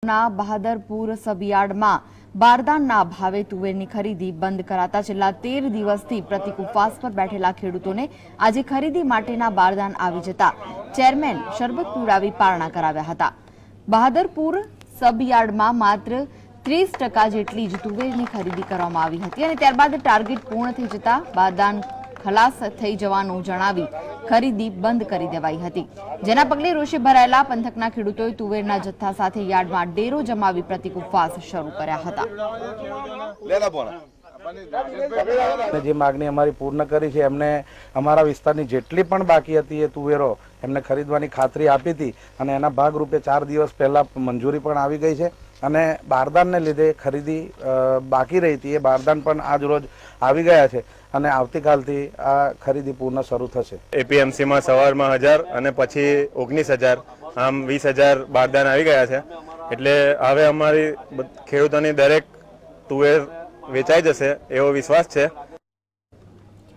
બહાદરપુર સબયાર્ડમાં બારદાનના ભાવે તુવેરની ખરીદી બંધ કરાતા છેલ્લા 13 દિવસથી પ્રતિક ઉપવાસ પર બેઠેલા ખેડૂતોને આજે ખરીદી માટેના બારદાન આવી જતા ચેરમેન શરબત પીવડાવી પારણા કરાવ્યા હતા। બહાદરપુર સબયાર્ડમાં માત્ર 30% જેટલી જ તુવેરની ખરીદી કરવામાં આવી હતી અને ત્યારબાદ ટાર્ગેટ પૂર્ણ થઈ જતા બારદાન ખલાસ થઈ જવાનું જણાવી ખરીદી બંધ કરી દેવાઈ હતી, જેના પગલે રોષે ભરાયેલા પંથકના ખેડૂતોએ તુવેરના જથ્થા સાથે યાર્ડમાં ડેરો જમાવી પ્રતિક ઉપવાસ શરૂ કર્યા હતા। જે માગણી અમારી પૂર્ણ કરી છે એમને અમારા વિસ્તારની જેટલી પણ બાકી હતી એ તુવેરો એમને ખરીદવાની ખાતરી આપી હતી અને એના ભાગરૂપે 4 દિવસ પહેલા મંજૂરી પણ આવી ગઈ છે અને બારદાનને લીધે ખરીદી બાકી રહી હતી એ બારદાન પણ આજ રોજ આવી ગયા છે અને આવતીકાલથી આ ખરીદી પૂર્ણ શરૂ થશે। એપીએમસીમાં સવારમાં 1000 અને પછી 19000 આમ 20000 બારદાન આવી ગયા છે, એટલે હવે અમારી ખેડૂતોની દરેક તુવેર વેચાઈ જશે એવો વિશ્વાસ છે।